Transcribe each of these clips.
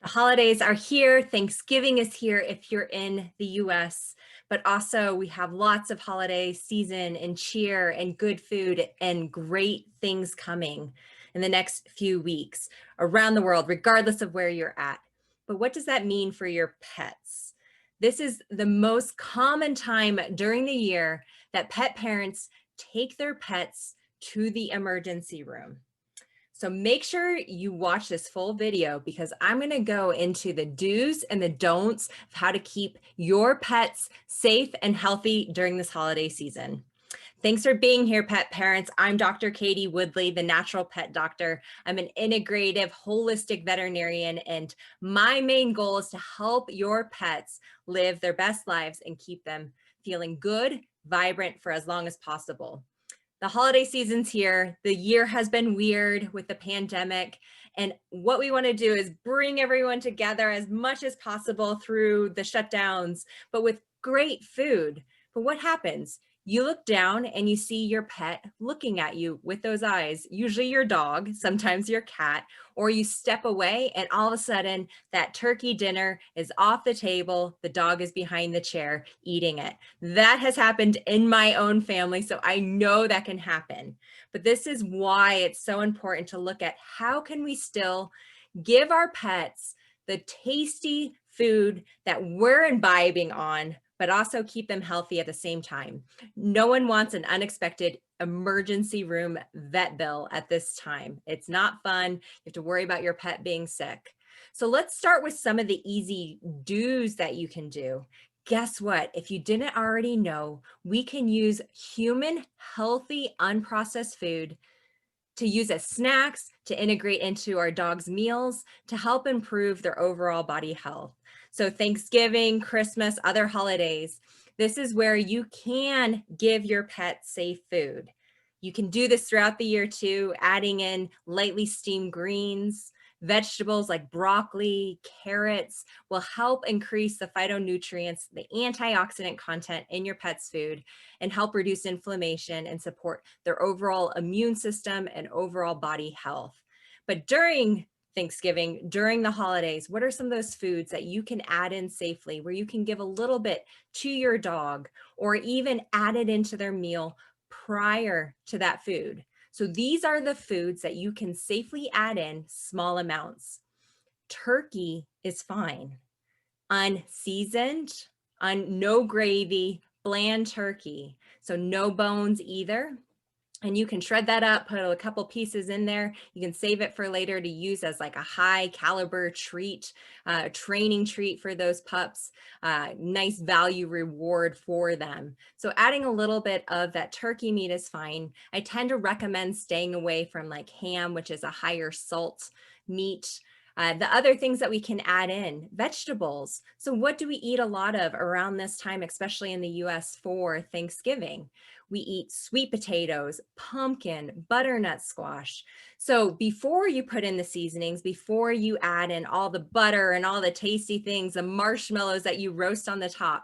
The holidays are here. Thanksgiving is here if you're in the US, but also we have lots of holiday season and cheer and good food and great things coming in the next few weeks around the world, regardless of where you're at. But what does that mean for your pets? This is the most common time during the year that pet parents take their pets to the emergency room. So make sure you watch this full video because I'm going to go into the do's and the don'ts of how to keep your pets safe and healthy during this holiday season. Thanks for being here, pet parents. I'm Dr. Katie Woodley, the natural pet doctor. I'm an integrative, holistic veterinarian, and my main goal is to help your pets live their best lives and keep them feeling good, vibrant for as long as possible. The holiday season's here. The year has been weird with the pandemic. And what we want to do is bring everyone together as much as possible through the shutdowns, but with great food. But what happens? You look down and you see your pet looking at you with those eyes, usually your dog, sometimes your cat, or you step away and all of a sudden that turkey dinner is off the table. The dog is behind the chair eating it. That has happened in my own family, so I know that can happen. But this is why it's so important to look at how can we still give our pets the tasty food that we're imbibing on, but also keep them healthy at the same time. No one wants an unexpected emergency room vet bill at this time. It's not fun. You have to worry about your pet being sick. So let's start with some of the easy do's that you can do. Guess what? If you didn't already know, we can use human, healthy, unprocessed food to use as snacks, to integrate into our dog's meals, to help improve their overall body health. So Thanksgiving, Christmas, other holidays, this is where you can give your pet safe food. You can do this throughout the year too, adding in lightly steamed greens. Vegetables like broccoli, carrots will help increase the phytonutrients, the antioxidant content in your pet's food, and help reduce inflammation and support their overall immune system and overall body health. But during Thanksgiving, during the holidays, what are some of those foods that you can add in safely where you can give a little bit to your dog or even add it into their meal prior to that food? So these are the foods that you can safely add in small amounts. Turkey is fine. Unseasoned, no gravy, bland turkey. So no bones either. And you can shred that up, put a couple pieces in there. You can save it for later to use as like a high caliber treat, training treat for those pups, nice value reward for them. So adding a little bit of that turkey meat is fine. I tend to recommend staying away from like ham, which is a higher salt meat. The other things that we can add in, vegetables. So what do we eat a lot of around this time, especially in the US for Thanksgiving? We eat sweet potatoes, pumpkin, butternut squash. So before you put in the seasonings, before you add in all the butter and all the tasty things, the marshmallows that you roast on the top,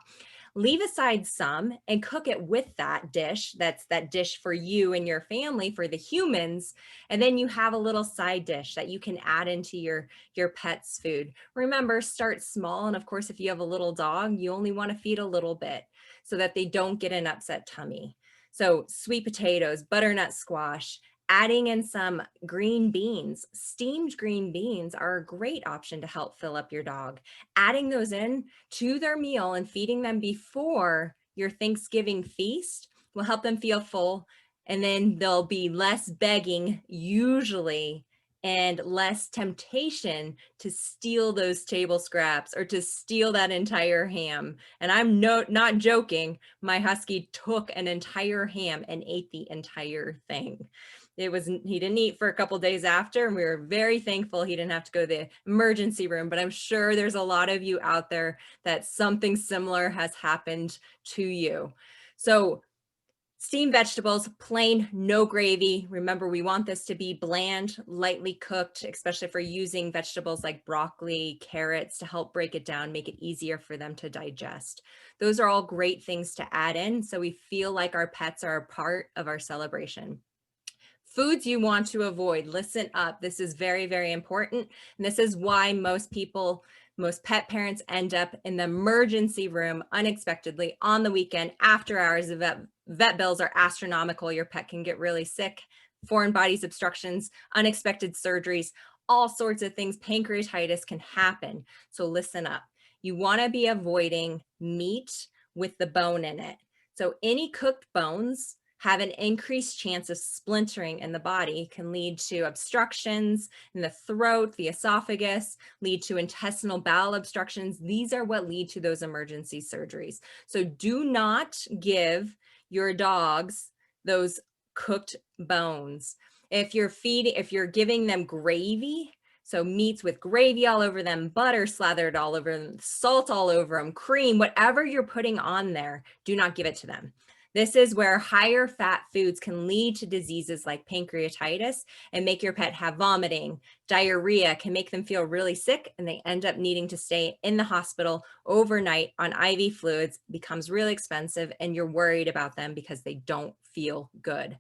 leave aside some and cook it with that dish. That's that dish for you and your family, for the humans. And then you have a little side dish that you can add into your pet's food. Remember, start small. And of course, if you have a little dog, you only want to feed a little bit so that they don't get an upset tummy. So sweet potatoes, butternut squash, adding in some green beans. Steamed green beans are a great option to help fill up your dog. Adding those in to their meal and feeding them before your Thanksgiving feast will help them feel full, and then there'll be less begging usually and less temptation to steal those table scraps or to steal that entire ham. And I'm not joking. My husky took an entire ham and ate the entire thing. He didn't eat for a couple days after, and we were very thankful he didn't have to go to the emergency room. But I'm sure there's a lot of you out there that something similar has happened to you. So steamed vegetables, plain, no gravy. Remember, we want this to be bland, lightly cooked, especially if we're using vegetables like broccoli, carrots to help break it down, make it easier for them to digest. Those are all great things to add in so we feel like our pets are a part of our celebration. Foods you want to avoid. Listen up. This is very, very important. And this is why most pet parents end up in the emergency room unexpectedly on the weekend after hours. The vet bills are astronomical. Your pet can get really sick, foreign bodies obstructions, unexpected surgeries, all sorts of things. Pancreatitis can happen. So listen up. You want to be avoiding meat with the bone in it. So any cooked bones have an increased chance of splintering in the body, can lead to obstructions in the throat, the esophagus, lead to intestinal bowel obstructions. These are what lead to those emergency surgeries. So do not give your dogs those cooked bones. If you're giving them gravy, so meats with gravy all over them, butter slathered all over them, salt all over them, cream, whatever you're putting on there, do not give it to them. This is where higher fat foods can lead to diseases like pancreatitis and make your pet have vomiting, diarrhea, can make them feel really sick, and they end up needing to stay in the hospital overnight on IV fluids. It becomes really expensive, and you're worried about them because they don't feel good.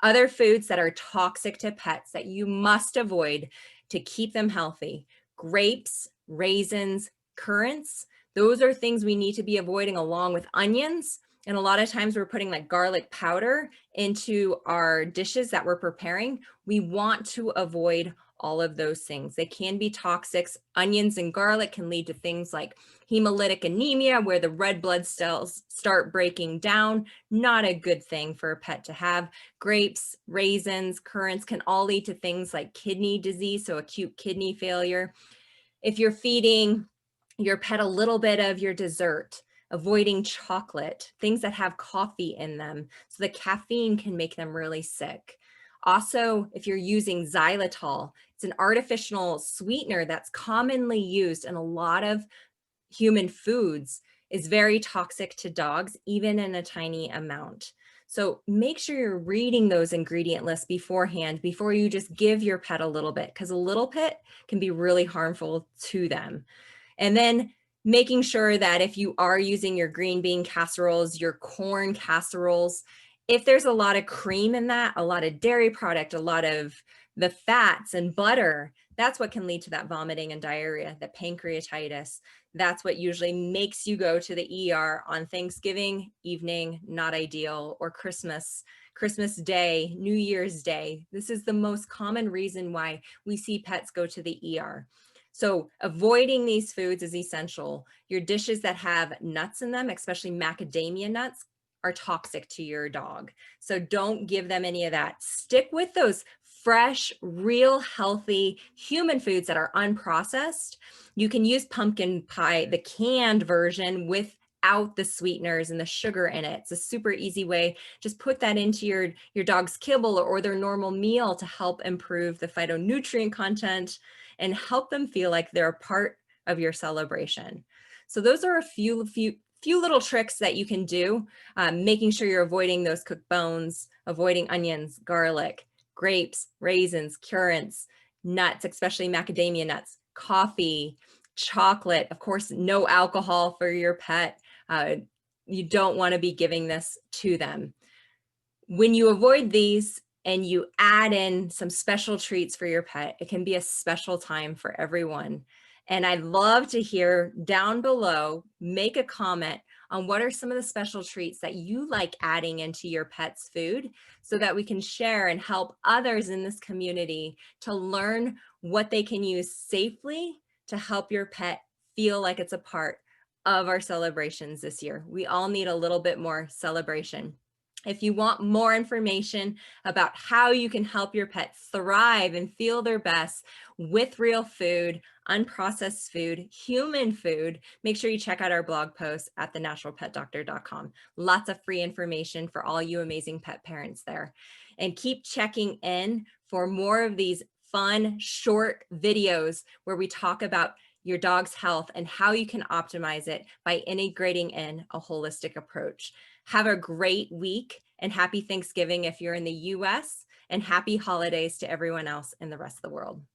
Other foods that are toxic to pets that you must avoid to keep them healthy: grapes, raisins, currants. Those are things we need to be avoiding along with onions. And a lot of times we're putting like garlic powder into our dishes that we're preparing. We want to avoid all of those things. They can be toxic. Onions and garlic can lead to things like hemolytic anemia, where the red blood cells start breaking down. Not a good thing for a pet to have. Grapes, raisins, currants can all lead to things like kidney disease, so acute kidney failure. If you're feeding your pet a little bit of your dessert, avoiding chocolate, things that have coffee in them, so the caffeine can make them really sick. Also, if you're using xylitol, it's an artificial sweetener that's commonly used in a lot of human foods, is very toxic to dogs, even in a tiny amount. So make sure you're reading those ingredient lists beforehand before you just give your pet a little bit, because a little bit can be really harmful to them. And then making sure that if you are using your green bean casseroles, your corn casseroles, if there's a lot of cream in that, a lot of dairy product, a lot of the fats and butter, that's what can lead to that vomiting and diarrhea, the pancreatitis. That's what usually makes you go to the ER on Thanksgiving evening, not ideal, or Christmas Day, New Year's Day. This is the most common reason why we see pets go to the ER. So avoiding these foods is essential. Your dishes that have nuts in them, especially macadamia nuts, are toxic to your dog. So don't give them any of that. Stick with those fresh, real, healthy human foods that are unprocessed. You can use pumpkin pie, the canned version, without the sweeteners and the sugar in it. It's a super easy way. Just put that into your dog's kibble or their normal meal to help improve the phytonutrient content and help them feel like they're a part of your celebration. So those are a few little tricks that you can do, making sure you're avoiding those cooked bones, avoiding onions, garlic, grapes, raisins, currants, nuts, especially macadamia nuts, coffee, chocolate, of course, no alcohol for your pet. You don't want to be giving this to them. When you avoid these and you add in some special treats for your pet, it can be a special time for everyone. And I'd love to hear down below, make a comment on what are some of the special treats that you like adding into your pet's food, so that we can share and help others in this community to learn what they can use safely to help your pet feel like it's a part of our celebrations this year. We all need a little bit more celebration. If you want more information about how you can help your pet thrive and feel their best with real food, unprocessed food, human food, make sure you check out our blog post at thenaturalpetdoctor.com. Lots of free information for all you amazing pet parents there. And keep checking in for more of these fun, short videos where we talk about your dog's health and how you can optimize it by integrating in a holistic approach. Have a great week and happy Thanksgiving if you're in the US, and happy holidays to everyone else in the rest of the world.